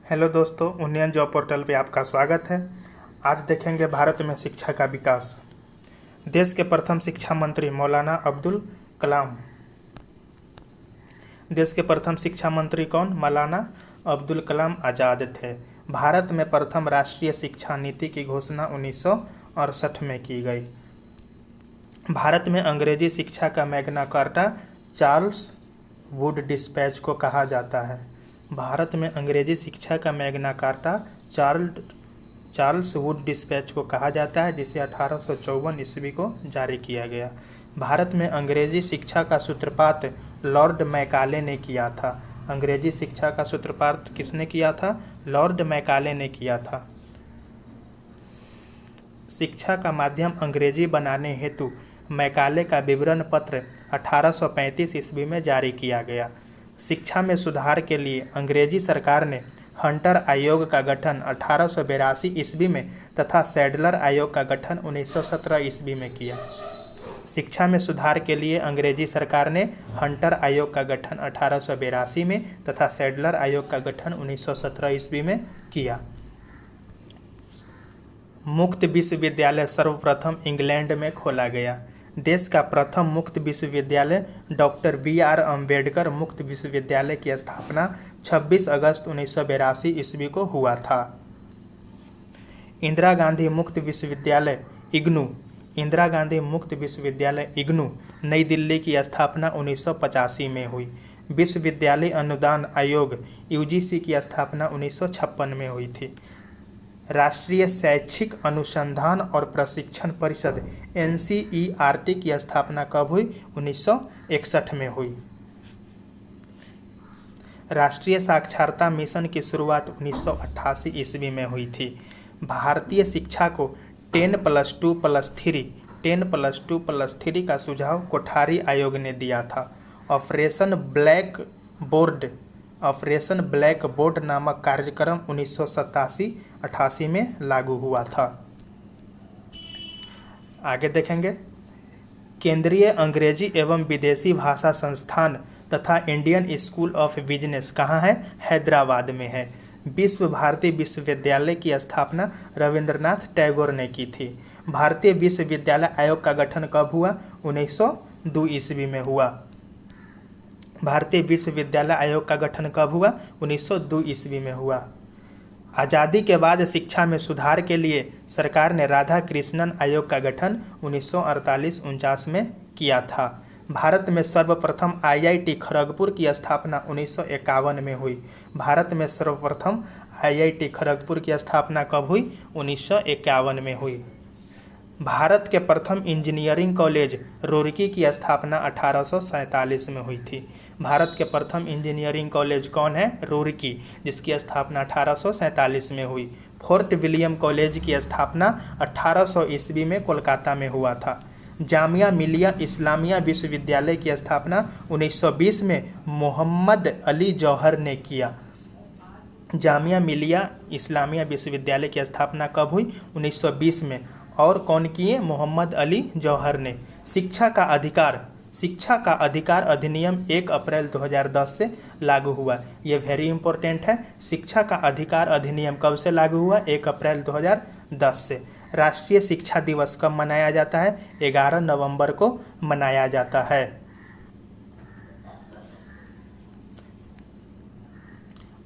Hello दोस्तों, उन्नयन job portal पे आपका स्वागत है। आज देखेंगे भारत में शिक्षा का विकास। देश के प्रथम शिक्षा मंत्री मौलाना अब्दुल कलाम। देश के प्रथम शिक्षा मंत्री कौन? मौलाना अब्दुल कलाम आज़ाद थे। भारत में प्रथम राष्ट्रीय शिक्षा नीति की घोषणा 1968 में की गई। भारत में अंग्रेजी शिक्षा का Magna carta Charles Wood dispatch को कहा जाता है। भारत में अंग्रेजी शिक्षा का Magna carta Charles Wood dispatch को कहा जाता है, जिसे 1854 ईस्वी को जारी किया गया। भारत में अंग्रेजी शिक्षा का सूत्रपात लॉर्ड मैकाले ने किया था। अंग्रेजी शिक्षा का सूत्रपात किसने किया था? लॉर्ड मैकाले ने किया था। शिक्षा का माध्यम अंग्रेजी बनाने हेतु मैकाले का विवरण पत्र 1835 ईस्वी में जारी किया गया। शिक्षा में सुधार के लिए अंग्रेजी सरकार ने हंटर आयोग का गठन 1882 ईस्वी में तथा सैडलर आयोग का गठन 1917 ईस्वी में किया। शिक्षा में सुधार के लिए अंग्रेजी सरकार ने हंटर आयोग का गठन 1882 में तथा सैडलर आयोग का गठन 1917 ईस्वी में किया। मुक्त विश्वविद्यालय सर्वप्रथम इंग्लैंड में खोला गया। देश का प्रथम मुक्त विश्वविद्यालय डॉक्टर बी.आर. अम्बेडकर मुक्त विश्वविद्यालय की स्थापना 26 अगस्त 1982 ईस्वी को हुआ था। इंदिरा गांधी मुक्त विश्वविद्यालय इग्नू नई दिल्ली की स्थापना 1985 में हुई। विश्वविद्यालय अनुदान आयोग यूजीसी की स्थापना 1956 में हुई थी। राष्ट्रीय शैक्षिक अनुसंधान और प्रशिक्षण परिषद एनसीईआरटी की स्थापना कब हुई? 1961 में हुई। राष्ट्रीय साक्षरता मिशन की शुरुआत 1988 ईस्वी में हुई थी। भारतीय शिक्षा को 10+2+3 का सुझाव कोठारी आयोग ने दिया था। ऑपरेशन ब्लैक बोर्ड नामक कार्यक्रम 1987-88 में लागू हुआ था। आगे देखेंगे। केंद्रीय अंग्रेजी एवं विदेशी भाषा संस्थान तथा इंडियन स्कूल ऑफ बिजनेस कहाँ है? हैदराबाद में है। विश्व भारती विश्वविद्यालय की स्थापना रविंद्रनाथ टैगोर ने की थी। भारतीय विश्वविद्यालय आयोग का गठन कब हुआ? 1902 ईस्वी में हुआ। भारतीय विश्वविद्यालय आयोग का गठन कब हुआ? 1902 ईस्वी में हुआ। आज़ादी के बाद शिक्षा में सुधार के लिए सरकार ने राधा कृष्णन आयोग का गठन 1948-49 में किया था। भारत में सर्वप्रथम आईआईटी खड़गपुर की स्थापना 1951 में हुई। भारत में सर्वप्रथम आईआईटी खड़गपुर की स्थापना कब हुई? 1951 में हुई। भारत के प्रथम इंजीनियरिंग कॉलेज रुड़की की स्थापना 1847 में हुई थी। भारत के प्रथम इंजीनियरिंग कॉलेज कौन है? रुड़की, जिसकी स्थापना 1847 में हुई। फोर्ट विलियम कॉलेज की स्थापना 1800 ईस्वी में कोलकाता में हुआ था। जामिया मिलिया इस्लामिया विश्वविद्यालय की स्थापना 1920 में मोहम्मद अली जौहर ने किया। जामिया मिलिया इस्लामिया विश्वविद्यालय की स्थापना कब हुई? 1920 में। और कौन किए? मोहम्मद अली जौहर ने। शिक्षा का अधिकार अधिनियम 1 अप्रैल 2010 से लागू हुआ। ये वेरी इंपॉर्टेंट है। शिक्षा का अधिकार अधिनियम कब से लागू हुआ? 1 अप्रैल 2010 से। राष्ट्रीय शिक्षा दिवस कब मनाया जाता है? 11 नवंबर को मनाया जाता है।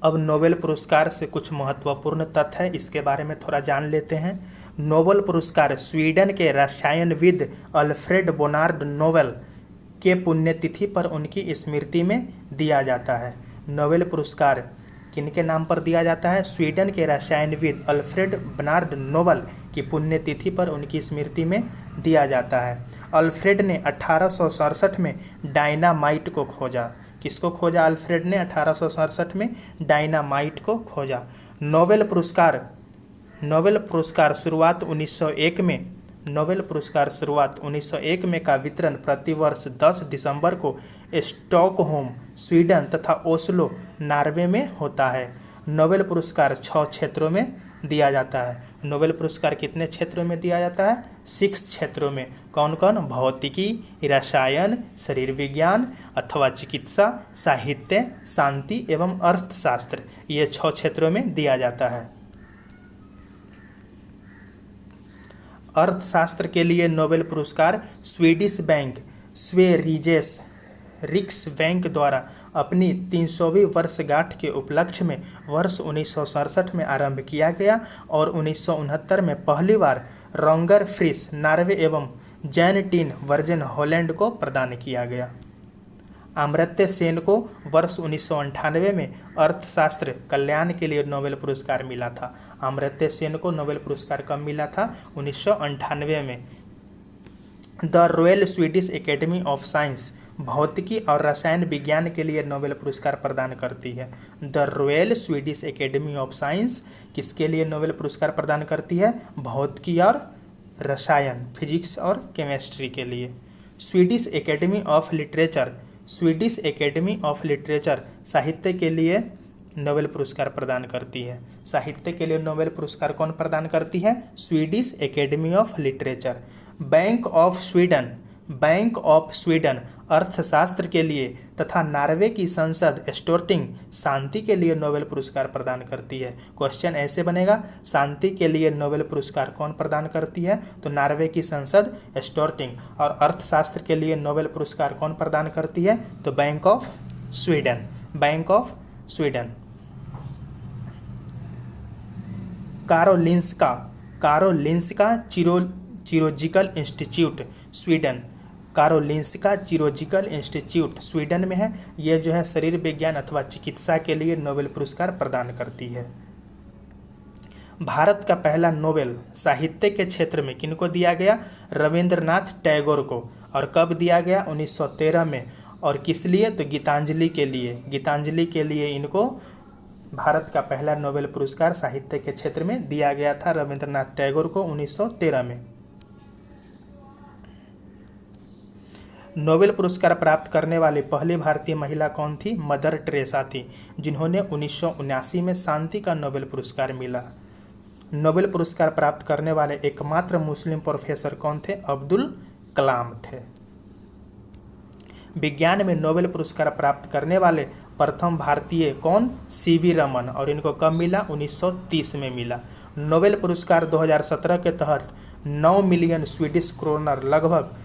अब नोबेल पुरस्कार से कुछ महत्वपूर्ण तथ्य है, इसके बारे में थोड़ा जान लेते हैं। नोबेल पुरस्कार स्वीडन के रसायनविद अल्फ्रेड बोनार्ड नोबेल के पुण्यतिथि पर उनकी स्मृति में दिया जाता है। नोबेल पुरस्कार किनके नाम पर दिया जाता है? स्वीडन के रसायनविद अल्फ्रेड बोनार्ड नोबेल की पुण्यतिथि पर उनकी स्मृति में दिया जाता है। अल्फ्रेड ने 1867 में डायनामाइट को खोजा। किसको खोजा? अल्फ्रेड ने 1867 में डायनामाइट को खोजा। नोबेल पुरस्कार शुरुआत 1901 में का वितरण प्रतिवर्ष 10 दिसंबर को स्टॉकहोम स्वीडन तथा ओस्लो नॉर्वे में होता है। नोबेल पुरस्कार 6 क्षेत्रों में दिया जाता है। नोबेल पुरस्कार कितने क्षेत्रों में दिया जाता है? 6 क्षेत्रों में। कौन कौन? भौतिकी, रसायन, शरीर विज्ञान अथवा चिकित्सा, साहित्य, शांति एवं अर्थशास्त्र, ये 6 क्षेत्रों में दिया जाता है। अर्थशास्त्र के लिए नोबेल पुरस्कार स्वीडिश बैंक स्वेरिजेस रिक्सबैंक द्वारा अपनी 300वीं वर्षगांठ के उपलक्ष्य में वर्ष 1967 में आरंभ किया गया और 1969 में पहली बार रोंगर फ्रिस नॉर्वे एवं जैन टीन वर्जन हॉलैंड को प्रदान किया गया। अमर्त्य सेन को वर्ष 1998 में अर्थशास्त्र कल्याण के लिए नोबेल पुरस्कार मिला था। अमर्त्य सेन को नोबेल पुरस्कार कब मिला था? 1998 में। The royal Swedish academy of science भौतिकी और रसायन विज्ञान के लिए नोबेल पुरस्कार प्रदान करती है। The royal Swedish academy of science किसके लिए नोबेल पुरस्कार प्रदान करती है? भौतिकी और रसायन, फिजिक्स और केमिस्ट्री के लिए। Swedish academy of literature Swedish academy of literature साहित्य के लिए नोबेल पुरस्कार प्रदान करती है। साहित्य के लिए नोबेल पुरस्कार कौन प्रदान करती है? Swedish academy of literature. Bank of Sweden अर्थशास्त्र के लिए तथा नॉर्वे की संसद स्टोर्टिंग शांति के लिए नोबेल पुरस्कार प्रदान करती है। क्वेश्चन ऐसे बनेगा, शांति के लिए नोबेल पुरस्कार कौन प्रदान करती है? तो नॉर्वे की संसद स्टोर्टिंग। और अर्थशास्त्र के लिए नोबेल पुरस्कार कौन प्रदान करती है? तो bank of Sweden. Karolinska chirurgical institute Sweden. Karolinska chirurgical institute Sweden में है। यह जो है शरीर विज्ञान अथवा चिकित्सा के लिए नोबेल पुरस्कार प्रदान करती है। भारत का पहला नोबेल साहित्य के क्षेत्र में किनको दिया गया? रविंद्रनाथ टैगोर को। और कब दिया गया? 1913 में। और किस लिए? तो गीतांजलि के लिए। गीतांजलि के लिए इनको भारत का पहला नोबेल पुरस्कार साहित्य के क्षेत्र में दिया गया था रविंद्रनाथ टैगोर को 1913 में। नोबेल पुरस्कार प्राप्त करने वाली पहली भारतीय महिला कौन थी? मदर टेरेसा थी, जिन्होंने 1979 में शांति का नोबेल पुरस्कार मिला। नोबेल पुरस्कार प्राप्त करने वाले एकमात्र मुस्लिम प्रोफेसर कौन थे? अब्दुल कलाम थे। विज्ञान में नोबेल पुरस्कार प्राप्त करने वाले प्रथम भारतीय कौन? सीवी रमन। और इनको कब मिला? 1930 में मिला। नोबेल पुरस्कार 2017 के तहत 9 मिलियन स्वीडिश क्रोनर लगभग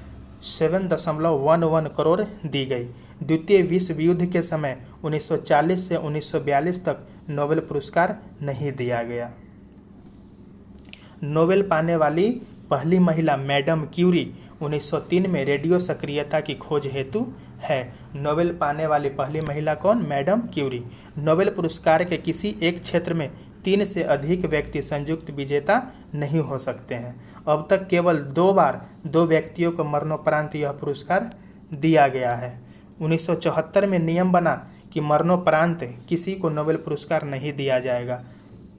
7.11 करोड़ दी गई। द्वितीय विश्व युद्ध के समय 1940 से 1942 तक नोबेल पुरस्कार नहीं दिया गया। नोबेल पाने वाली पहली महिला मैडम क्यूरी 1903 में रेडियो सक्रियता की खोज हेतु है। नोबेल पाने वाली पहली महिला कौन? Madam Curie. नोबेल पुरस्कार के किसी एक क्षेत्र में 3 से अधिक व्यक्ति संयुक्त विजेता नहीं हो सकते हैं। अब तक केवल 2 बार 2 व्यक्तियों को मरणोपरांत यह पुरस्कार दिया गया है। 1974 में नियम बना कि मरणोपरांत किसी को नोबेल पुरस्कार नहीं दिया जाएगा।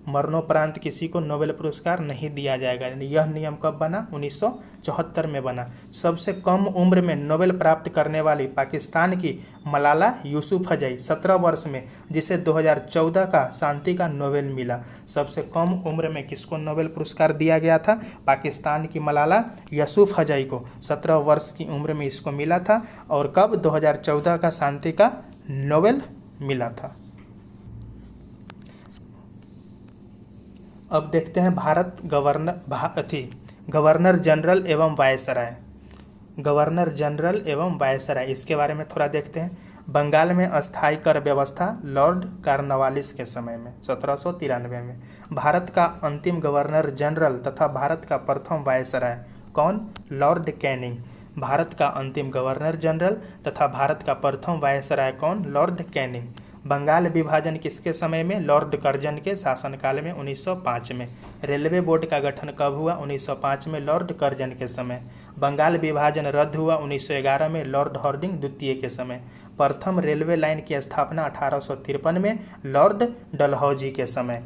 मरणोपरांत किसी को नोबेल पुरस्कार नहीं दिया जाएगा। यह नियम कब बना? 1974 में बना। सबसे कम उम्र में नोबेल प्राप्त करने वाली पाकिस्तान की मलाला यूसुफजई 17 वर्ष में, जिसे 2014 का शांति का नोबेल मिला। सबसे कम उम्र में किसको नोबेल पुरस्कार दिया गया था? पाकिस्तान की मलाला यूसुफजई को 17 वर्ष की उम्र में इसको मिला था। और कब? 2014 का शांति का नोबेल मिला था। अब देखते हैं भारत गवर्नर जनरल एवं वायसराय। गवर्नर जनरल एवं वायसराय, इसके बारे में थोड़ा देखते हैं। बंगाल में अस्थायी कर व्यवस्था लॉर्ड कॉर्नवालिस के समय में 1793 में। भारत का अंतिम गवर्नर जनरल तथा भारत का प्रथम वायसराय कौन? Lord Canning. भारत का अंतिम गवर्नर जनरल तथा भारत का प्रथम वायसराय कौन? Lord Canning. बंगाल विभाजन किसके समय में? लॉर्ड कर्जन के शासनकाल में 1905 में। रेलवे बोर्ड का गठन कब हुआ? 1905 में लॉर्ड कर्जन के समय। बंगाल विभाजन रद्द हुआ 1911 में लॉर्ड हार्डिंग द्वितीय के समय। प्रथम रेलवे लाइन की स्थापना 1853 में लॉर्ड डलहौजी के समय।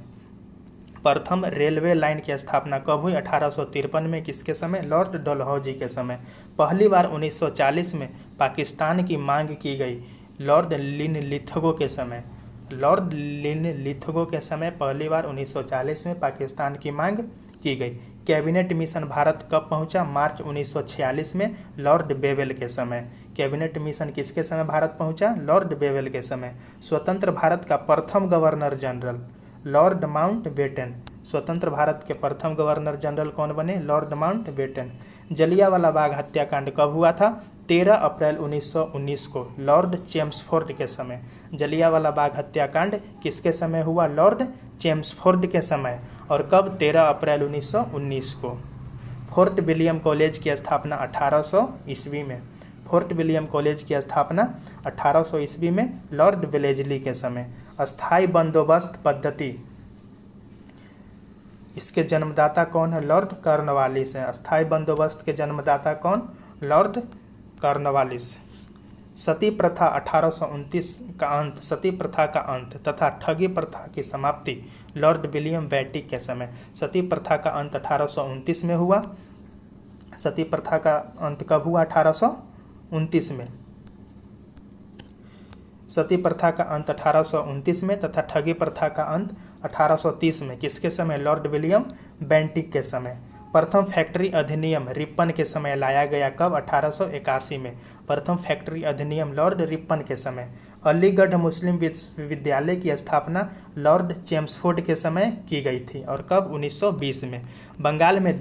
प्रथम रेलवे लाइन की स्थापना कब हुई? 1853 में। किसके समय? लॉर्ड डलहौजी के समय। पहली बार 1940 में पाकिस्तान की मांग की गई लॉर्ड लिनलिथगो के समय। लॉर्ड लिनलिथगो के समय पहली बार 1940 में पाकिस्तान की मांग की गई। कैबिनेट मिशन भारत कब पहुंचा? मार्च 1946 में लॉर्ड बेवेल के समय। कैबिनेट मिशन किसके समय भारत पहुंचा? लॉर्ड बेवेल के समय। स्वतंत्र भारत का प्रथम गवर्नर जनरल लॉर्ड माउंटबेटन। स्वतंत्र भारत के प्रथम गवर्नर जनरल कौन बने? Lord Mountbatten. जलियांवाला बाग हत्याकांड कब हुआ था? 13 अप्रैल 1919 को लॉर्ड चेम्सफोर्ड के समय। जलियांवाला बाग हत्याकांड किसके समय हुआ? लॉर्ड चेम्सफोर्ड के समय। और कब? 13 अप्रैल 1919 को। फोर्ट विलियम कॉलेज की स्थापना 1800 ईस्वी में। फोर्ट विलियम कॉलेज की स्थापना 1800 ईस्वी में लॉर्ड वेलेस्ली के समय। अस्थाई बंदोबस्त पद्धति, इसके जन्मदाता कौन है? लॉर्ड कॉर्नवालिस है। अस्थाई बंदोबस्त के जन्मदाता कौन? Lord Cornwallis. सती प्रथा 1829 का अंत, सती प्रथा का अंत तथा ठगी प्रथा की समाप्ति लॉर्ड विलियम बेंटिक के समय। सती प्रथा का अंत 1829 में हुआ। सती प्रथा का अंत कब हुआ? 1829 में। सती प्रथा का अंत 1829 में तथा ठगी प्रथा का अंत 1830 में। किसके समय? लॉर्ड विलियम बेंटिक के समय। प्रथम फैक्ट्री अधिनियम रिपन के समय लाया गया। कब? 1881 में। प्रथम फैक्ट्री अधिनियम लॉर्ड रिपन के समय। अलीगढ़ मुस्लिम विश्वविद्यालय की स्थापना लॉर्ड चेम्सफोर्ड के समय की गई थी। और कब? 1920 में। बंगाल में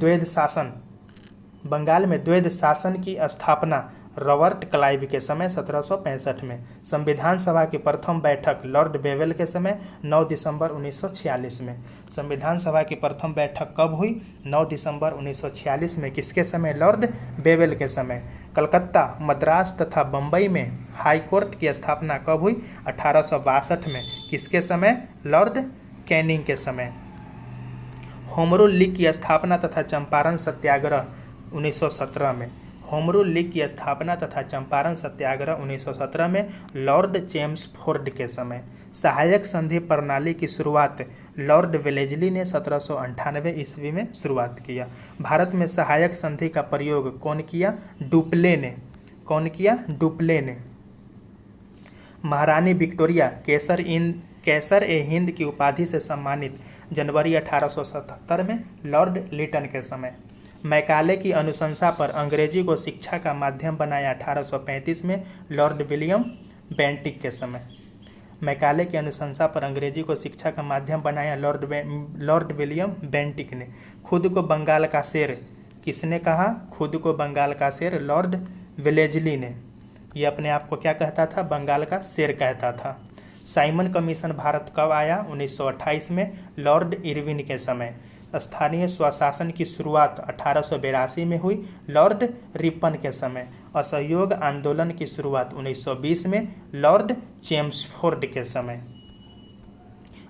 द्वैध शासन की स्थापना रॉबर्ट क्लाइव के समय 1765 में। संविधान सभा की प्रथम बैठक लॉर्ड बेवेल के समय 9 दिसंबर 1946 में। संविधान सभा की प्रथम बैठक कब हुई? 9 दिसंबर 1946 में। किसके समय? लॉर्ड बेवेल के समय। कलकत्ता, मद्रास तथा बम्बई में हाई कोर्ट की स्थापना कब हुई? 1862 में। किसके समय? लॉर्ड कैनिंग के समय। होम रूल लीग की स्थापना तथा चंपारण सत्याग्रह 1917 में। होम रूल लीग की स्थापना तथा चंपारण सत्याग्रह 1917 में लॉर्ड चेम्सफोर्ड के समय। सहायक संधि प्रणाली की शुरुआत लॉर्ड वेलेस्ली ने 1798 ईस्वी में शुरुआत किया। भारत में सहायक संधि का प्रयोग कौन किया? डुप्ले ने। कौन किया? डुप्ले ने। महारानी विक्टोरिया कैसर ए हिंद की उपाधि से सम्मानित जनवरी 1877 में लॉर्ड लिटन के समय। मैकाले की अनुशंसा पर अंग्रेजी को शिक्षा का माध्यम बनाया 1835 में लॉर्ड विलियम बेंटिक के समय। मैकाले की अनुशंसा पर अंग्रेजी को शिक्षा का माध्यम बनाया लॉर्ड विलियम बेंटिक ने। खुद को बंगाल का शेर किसने कहा? खुद को बंगाल का शेर लॉर्ड वेलेस्ली ने। ये अपने आप को क्या कहता था? बंगाल का शेर कहता था। साइमन कमीशन भारत कब आया? 1928 में लॉर्ड इरविन के समय। स्थानीय स्वशासन की शुरुआत 1882 में हुई लॉर्ड रिपन के समय। असहयोग आंदोलन की शुरुआत 1920 में लॉर्ड चेम्सफोर्ड के समय।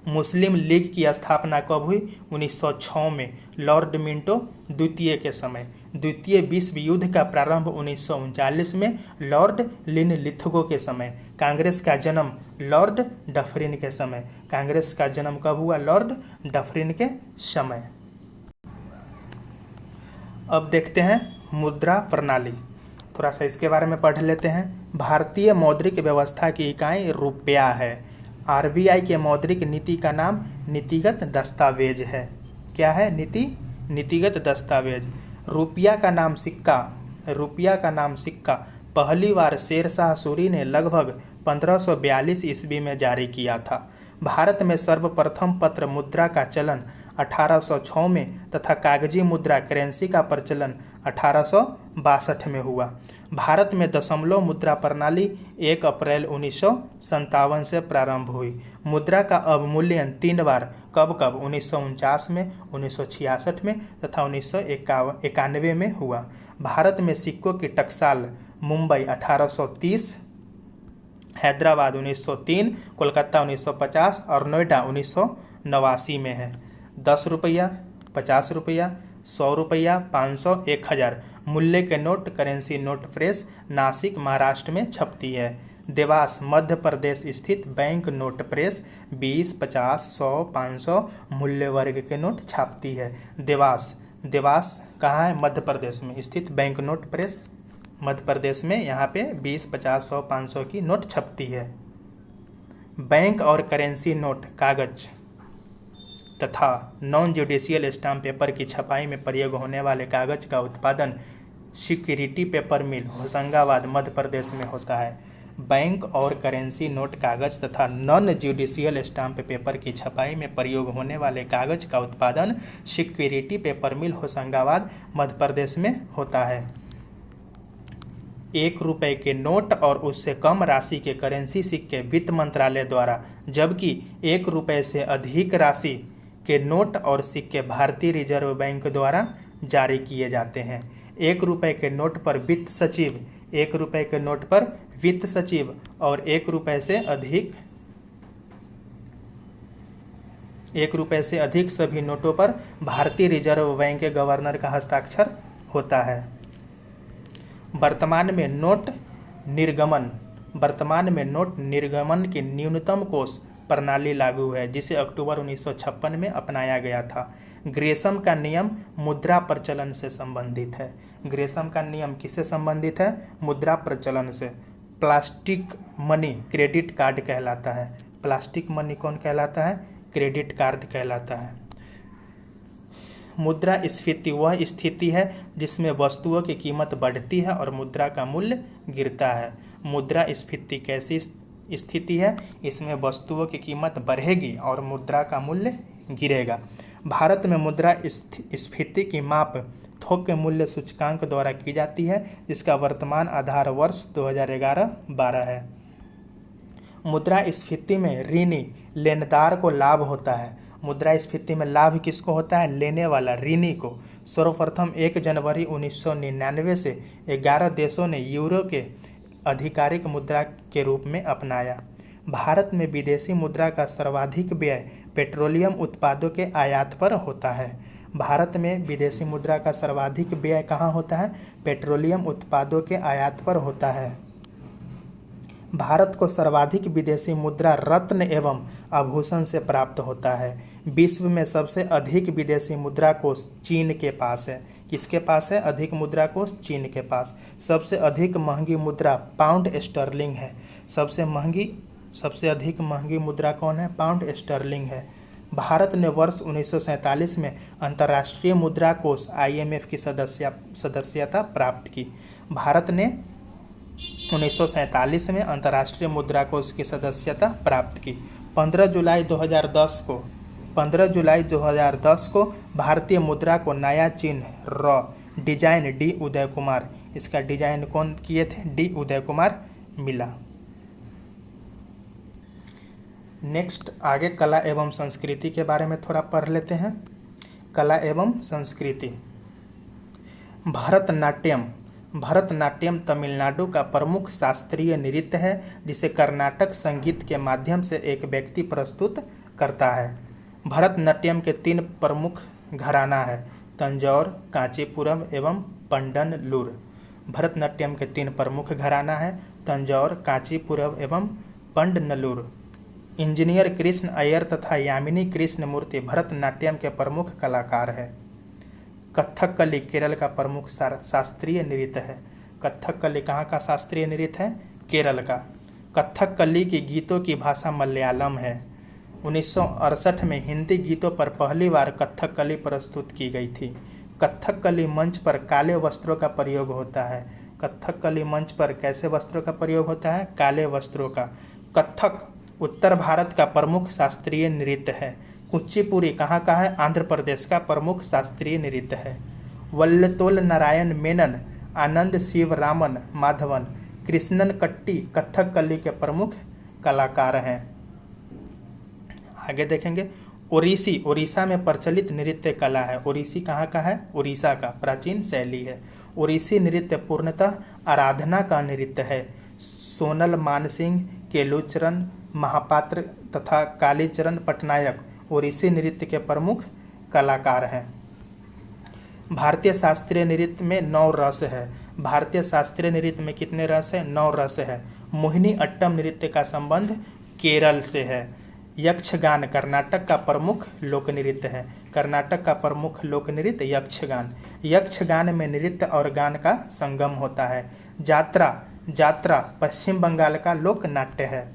मुस्लिम लीग की स्थापना कब हुई? 1906 में लॉर्ड मिंटो द्वितीय के समय। द्वितीय विश्व युद्ध का प्रारंभ 1939 में लॉर्ड लिनलिथगो के समय। कांग्रेस का जन्म लॉर्ड डफरिन के समय। कांग्रेस का जन्म कब हुआ? लॉर्ड डफरिन के समय। अब देखते हैं मुद्रा प्रणाली, थोड़ा सा इसके बारे में पढ़ लेते हैं। भारतीय मौद्रिक व्यवस्था की इकाई रुपया है। आरबीआई के मौद्रिक नीति का नाम नीतिगत दस्तावेज है। क्या है? नीतिगत दस्तावेज। रुपया का नाम सिक्का पहली बार शेरशाह सूरी ने लगभग 1542 ईस्वी में जारी किया था। भारत में सर्वप्रथम पत्र मुद्रा का चलन 1806 में तथा कागजी मुद्रा करेंसी का प्रचलन 1862 में हुआ। भारत में दशमलव मुद्रा प्रणाली 1 अप्रैल 1957 से प्रारंभ हुई। मुद्रा का अवमूल्यन 3 बार कब 1949 में, 1966 में तथा 1991 में हुआ। भारत में सिक्कों की टकसाल मुंबई 1830, हैदराबाद 1903, कोलकाता 1950 और नोएडा 1989 में है। 10 रुपया, 50 रुपया, 100 रुपया, 500, 1000 मूल्य के note currency note press Nashik Maharashtra में छपती है। देवास मध्य प्रदेश स्थित बैंक नोट प्रेस 20, 50, 100, 500 मूल्य वर्ग के नोट छापती है। देवास कहाँ है? मध्य प्रदेश में स्थित bank note press Madhya Pradesh में, यहाँ पे 20, 50, 100, 500 की नोट छपती है। बैंक और करेंसी नोट कागज तथा नॉन जुडिशियल स्टाम्प पेपर की छपाई में प्रयोग होने वाले कागज का उत्पादन सिक्योरिटी पेपर मिल होशंगाबाद मध्य प्रदेश में होता है। बैंक और करेंसी नोट कागज तथा नॉन जुडिशियल स्टाम्प पेपर की छपाई में प्रयोग होने वाले कागज का उत्पादन सिक्योरिटी पेपर मिल होशंगाबाद मध्य प्रदेश में होता है। 1 रुपये के नोट और उससे कम राशि के करेंसी सिक्के वित्त मंत्रालय द्वारा, जबकि 1 रुपये से अधिक राशि के नोट और सिक्के भारतीय रिजर्व बैंक द्वारा जारी किए जाते हैं। 1 रुपये के नोट पर वित्त सचिव, 1 रुपये के नोट पर वित्त सचिव और 1 रुपये से अधिक 1 रुपये से अधिक सभी नोटों पर भारतीय रिजर्व बैंक के गवर्नर का हस्ताक्षर होता है। वर्तमान में नोट निर्गमन की न्यूनतम कोष प्रणाली लागू है, जिसे अक्टूबर 1956 में अपनाया गया था। ग्रेशम का नियम मुद्रा प्रचलन से संबंधित है। ग्रेशम का नियम किससे संबंधित है? मुद्रा प्रचलन से। प्लास्टिक मनी क्रेडिट कार्ड कहलाता है। प्लास्टिक मनी कौन कहलाता है? क्रेडिट कार्ड कहलाता है। मुद्रास्फीति वह स्थिति है जिसमें वस्तुओं की कीमत बढ़ती है और मुद्रा का मूल्य गिरता है। मुद्रास्फीति कैसी स्थिति है? इसमें वस्तुओं की कीमत बढ़ेगी और मुद्रा का मूल्य गिरेगा। भारत में मुद्रास्फीति की माप थोक मूल्य सूचकांक द्वारा की जाती है, जिसका वर्तमान आधार वर्ष 2011-12 है। मुद्रास्फीति में ऋणी लेनदार को लाभ होता है। मुद्रास्फीति में लाभ किसको होता है? लेने वाला, ऋणी को। सर्वप्रथम 1 जनवरी 1999 से 11 देशों ने यूरो के आधिकारिक मुद्रा के रूप में अपनाया। भारत में विदेशी मुद्रा का सर्वाधिक व्यय पेट्रोलियम उत्पादों के आयात पर होता है। भारत में विदेशी मुद्रा का सर्वाधिक व्यय कहाँ होता है? पेट्रोलियम उत्पादों के आयात पर होता है। भारत को सर्वाधिक विदेशी मुद्रा रत्न एवं आभूषण से प्राप्त होता है। विश्व में सबसे अधिक विदेशी मुद्रा कोष चीन के पास है। किसके पास है अधिक मुद्रा कोष? चीन के पास। सबसे अधिक महंगी मुद्रा पाउंड स्टर्लिंग है। सबसे अधिक महंगी मुद्रा कौन है? पाउंड स्टर्लिंग है। भारत ने वर्ष 1947 में अंतर्राष्ट्रीय मुद्रा कोष IMF की सदस्यता प्राप्त की। भारत ने 1947 में अंतर्राष्ट्रीय मुद्रा कोष की सदस्यता प्राप्त की। 15 जुलाई 2010 को भारतीय मुद्रा को नया चिन्ह डिजाइन डी उदय कुमार, इसका डिजाइन कौन किए थे? डी उदय कुमार मिला। नेक्स्ट आगे कला एवं संस्कृति के बारे में थोड़ा पढ़ लेते हैं। कला एवं संस्कृति। भरतनाट्यम तमिलनाडु का प्रमुख शास्त्रीय नृत्य है, जिसे कर्नाटक संगीत के माध्यम से एक व्यक्ति प्रस्तुत करता है। भरतनाट्यम के 3 प्रमुख घराना है, तंजौर, कांचीपुरम एवं पंडनलूर। भरतनाट्यम के 3 प्रमुख घराना है, तंजौर, कांचीपुरम एवं पंडनलूर। इंजीनियर कृष्ण अय्यर तथा यामिनी कृष्ण मूर्ति भरतनाट्यम के प्रमुख कलाकार है। कथकली केरल का प्रमुख शास्त्रीय नृत्य है। कथकली कहाँ का शास्त्रीय नृत्य है? केरल का। कथकली के गीतों की भाषा मलयालम है। 1968 में हिंदी गीतों पर पहली बार कथकली प्रस्तुत की गई थी। कथकली मंच पर काले वस्त्रों का प्रयोग होता है। कथकली मंच पर कैसे वस्त्रों का प्रयोग होता है? काले वस्त्रों का। कथक उत्तर भारत का प्रमुख शास्त्रीय नृत्य है। कुचिपुड़ी कहाँ का है? आंध्र प्रदेश का प्रमुख शास्त्रीय नृत्य है। वल्लतोल नारायण मेनन, आनंद शिवरामन माधवन, कृष्णन कट्टी कथकली के प्रमुख कलाकार हैं। आगे देखेंगे ओडिसी, ओडिशा में प्रचलित नृत्य कला है। ओडिसी कहाँ का है? उड़ीसा का प्राचीन शैली है। ओडिसी नृत्य पूर्णतः आराधना का नृत्य है। सोनल मानसिंह, केलुचरण महापात्र तथा कालीचरण पटनायक ओडिसी नृत्य के प्रमुख कलाकार हैं। भारतीय शास्त्रीय नृत्य में 9 रस है। भारतीय शास्त्रीय नृत्य में कितने रस है? 9 रस है। मोहिनी अट्टम नृत्य का संबंध केरल से है। यक्षगान कर्नाटक का प्रमुख लोक नृत्य है। कर्नाटक का प्रमुख लोक नृत्य यक्षगान। यक्षगान में नृत्य और गान का संगम होता है। जात्रा पश्चिम बंगाल का लोक नाट्य है।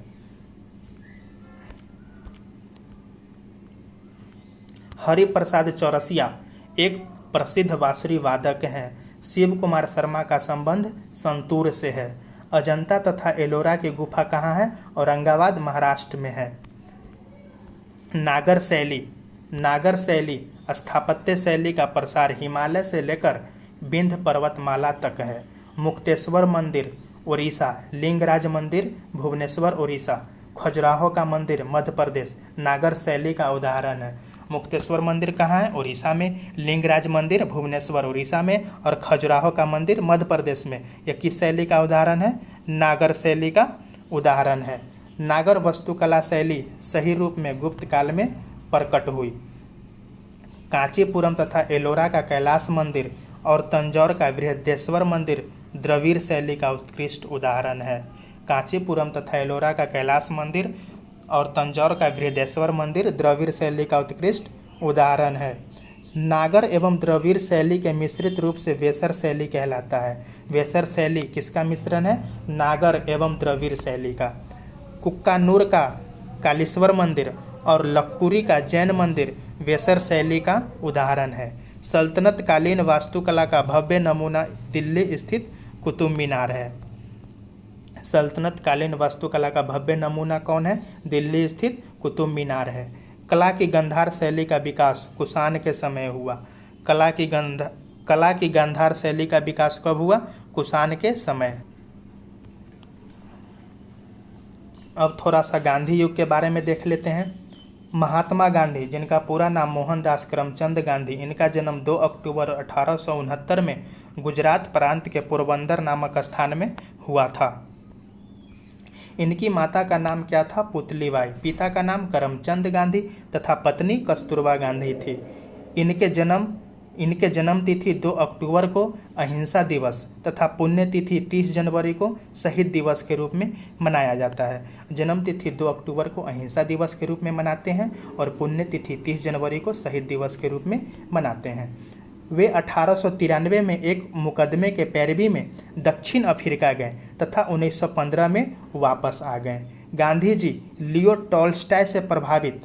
हरिप्रसाद चौरसिया एक प्रसिद्ध बांसुरी वादक हैं। शिव कुमार शर्मा का संबंध संतूर से है। अजंता तथा एलोरा की गुफा कहाँ है? औरंगाबाद महाराष्ट्र में है। नागर शैली। नागर शैली स्थापत्य शैली का प्रसार हिमालय से लेकर विंध्य पर्वतमाला तक है। मुक्तेश्वर मंदिर उड़ीसा, लिंगराज मंदिर भुवनेश्वर उड़ीसा, खजुराहो का मंदिर मध्य प्रदेश नागर शैली का उदाहरण है। मुक्तेश्वर मंदिर कहाँ है? उड़ीसा में। लिंगराज मंदिर भुवनेश्वर उड़ीसा में और खजुराहो का मंदिर मध्य प्रदेश में। यह किस शैली का उदाहरण है? नागर शैली का उदाहरण है। नागर वास्तुकला शैली सही रूप में गुप्त काल में प्रकट हुई। कांचीपुरम तथा एलोरा का कैलाश मंदिर और तंजौर का बृहदेश्वर मंदिर द्रविड़ शैली का उत्कृष्ट उदाहरण है। कांचीपुरम तथा एलोरा का कैलाश मंदिर और तंजौर का बृहदेश्वर मंदिर द्रविड़ शैली का उत्कृष्ट उदाहरण है। नागर एवं द्रविड़ शैली के मिश्रित रूप से वेसर शैली कहलाता है। वेसर शैली किसका मिश्रण है? नागर एवं द्रविड़ शैली का। कुक्कानूर का कालीश्वर मंदिर और लक्कुरी का जैन मंदिर वेसर शैली का उदाहरण है। सल्तनत कालीन वास्तुकला का भव्य नमूना दिल्ली स्थित कुतुब मीनार है। सल्तनत कालीन वास्तुकला का भव्य नमूना कौन है? दिल्ली स्थित कुतुब मीनार है। कला की गांधार शैली का विकास कुषाण के समय हुआ। कला की गांधार शैली का विकास कब हुआ? कुषाण के समय। अब थोड़ा सा गांधी युग के बारे में देख लेते हैं। महात्मा गांधी, जिनका पूरा नाम मोहनदास करमचंद गांधी, इनका जन्म 2 अक्टूबर 1869 में गुजरात प्रांत के पोरबंदर नामक स्थान में हुआ था। इनकी माता का नाम क्या था? पुतलीबाई। पिता का नाम करमचंद गांधी तथा पत्नी कस्तूरबा गांधी थी। इनके जन्म तिथि 2 अक्टूबर को अहिंसा दिवस तथा पुण्यतिथि 30 जनवरी को शहीद दिवस के रूप में मनाया जाता है। जन्म तिथि 2 अक्टूबर को अहिंसा दिवस के रूप में मनाते हैं और पुण्यतिथि 30 जनवरी को शहीद दिवस के रूप में मनाते हैं। वे 1893 में एक मुकदमे के पैरवी में दक्षिण अफ्रीका गए तथा 1915 में वापस आ गए। गांधी जी लियो टॉल्स्टॉय से प्रभावित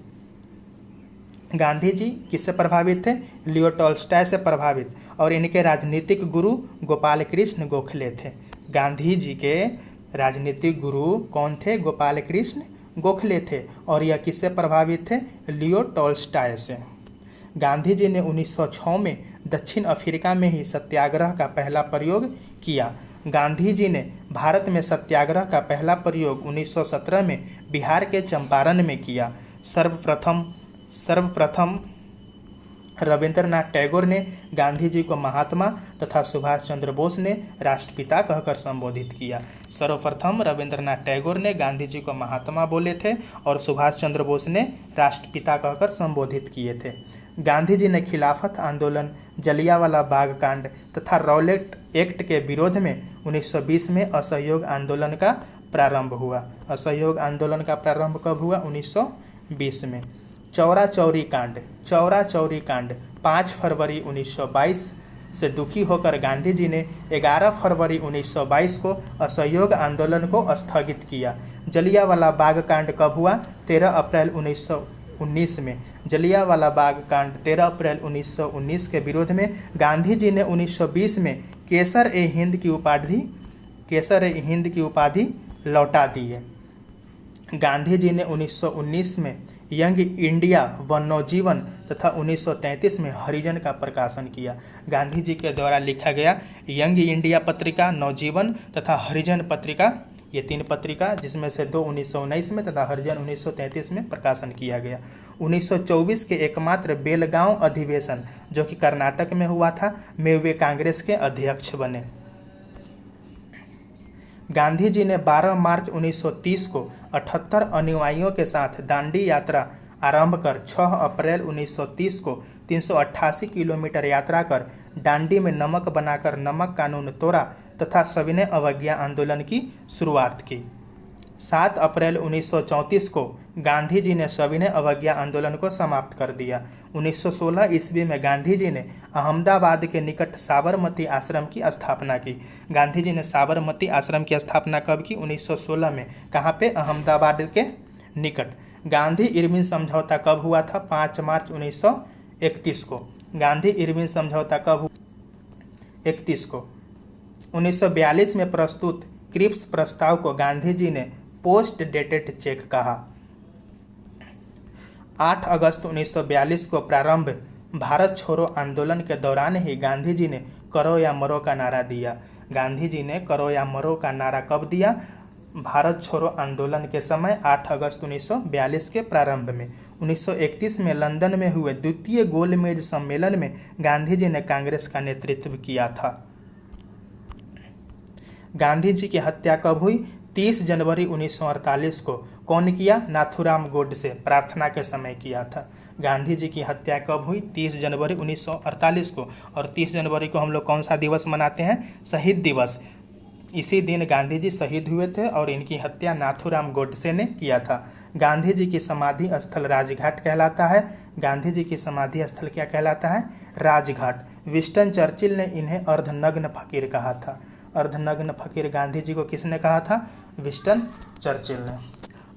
गांधी जी किससे प्रभावित थे? लियो टॉल्स्टॉय से प्रभावित। और इनके राजनीतिक गुरु गोपाल कृष्ण गोखले थे। गांधी जी के राजनीतिक गुरु कौन थे? गोपाल कृष्ण गोखले थे। और यह किससे प्रभावित थे? लियो टॉल्स्टॉय से। गांधी जी ने 1906 में दक्षिण अफ्रीका में ही सत्याग्रह का पहला प्रयोग किया। गांधी जी ने भारत में सत्याग्रह का पहला प्रयोग 1917 में बिहार के चंपारण में किया। सर्वप्रथम रविंद्रनाथ टैगोर ने गांधी जी को महात्मा तथा सुभाष चंद्र बोस ने राष्ट्रपिता कहकर संबोधित किया। सर्वप्रथम रविंद्रनाथ टैगोर ने गांधी जी को महात्मा बोले थे और सुभाष चंद्र बोस ने राष्ट्रपिता कहकर संबोधित किए थे। गांधी जी ने खिलाफत आंदोलन, जलियांवाला बाग कांड तथा रॉलेट एक्ट के विरोध में 1920 में असहयोग आंदोलन का प्रारंभ हुआ। असहयोग आंदोलन का प्रारंभ कब हुआ? 1920 में। चौरा चौरी कांड 5 फरवरी 1922 से दुखी होकर गांधी जी ने 11 फरवरी 1922 को असहयोग आंदोलन को स्थगित किया। जलियांवाला बाग कांड कब हुआ? 13 अप्रैल 1919 में। जलियांवाला बाग कांड 13 अप्रैल 1919 के विरोध में गांधी जी ने 1920 में केसर-ए-हिंद की उपाधि लौटा दी है। गांधी जी ने 1919 में यंग इंडिया व नवजीवन तथा 1933 में हरिजन का प्रकाशन किया। गांधी जी के द्वारा लिखा गया यंग इंडिया पत्रिका, नवजीवन तथा हरिजन पत्रिका, ये 3 पत्रिका, जिसमें से 2 1919 में तथा हरिजन 1933 में प्रकाशन किया गया। 1924 के एकमात्र बेलगांव अधिवेशन, जो कि कर्नाटक में हुआ था, में वे कांग्रेस के अध्यक्ष बने। गांधी जी ने 12 मार्च 1930 को 78 अनुयायियों के साथ दांडी यात्रा आरंभ कर 6 अप्रैल 1930 को 388 किलोमीटर यात्रा कर दांडी में नमक बनाकर नमक कानून तोड़ा तथा सविनय अवज्ञा आंदोलन की शुरुआत की। 7 अप्रैल 1934 को गांधी जी ने सविनय अवज्ञा आंदोलन को समाप्त कर दिया। 1916 ईस्वी में गांधी जी ने अहमदाबाद के निकट साबरमती आश्रम की स्थापना की। गांधी जी ने साबरमती आश्रम की स्थापना कब की? 1916 में। कहाँ पे? अहमदाबाद के निकट। गांधी इरविन समझौता कब हुआ था? 5 मार्च 31 को। गांधी इरविन समझौता कब हुआ? 31 को। 1942 में प्रस्तुत क्रिप्स प्रस्ताव को गांधी जी ने पोस्ट डेटेड चेक कहा। 8 अगस्त 1942 को प्रारंभ भारत छोड़ो आंदोलन के दौरान ही गांधी जी ने करो या मरो का नारा दिया। गांधी जी ने करो या मरो का नारा कब दिया? भारत छोड़ो आंदोलन के समय 8 अगस्त 1942 के प्रारंभ में। 1931 में लंदन में हुए द्वितीय गोलमेज सम्मेलन में गांधी जी ने कांग्रेस का नेतृत्व किया था। गांधी जी की हत्या कब हुई? 30 जनवरी 1948 को। कौन किया? नाथूराम गोडसे प्रार्थना के समय किया था। गांधी जी की हत्या कब हुई? 30 जनवरी 1948 को। और 30 जनवरी को हम लोग कौन सा दिवस मनाते हैं? शहीद दिवस। इसी दिन गांधी जी शहीद हुए थे और इनकी हत्या नाथूराम गोडसे ने किया था। गांधी जी की समाधि स्थल राजघाट कहलाता है। गांधी जी की समाधि स्थल क्या कहलाता है? राजघाट। विंस्टन चर्चिल ने इन्हें अर्धनग्न फकीर कहा था। अर्धनग्न फकीर गांधी जी को किसने कहा था? विंस्टन चर्चिल ने।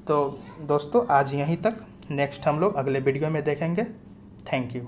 तो दोस्तों आज यहीं तक। नेक्स्ट हम लोग अगले वीडियो में देखेंगे। Thank you.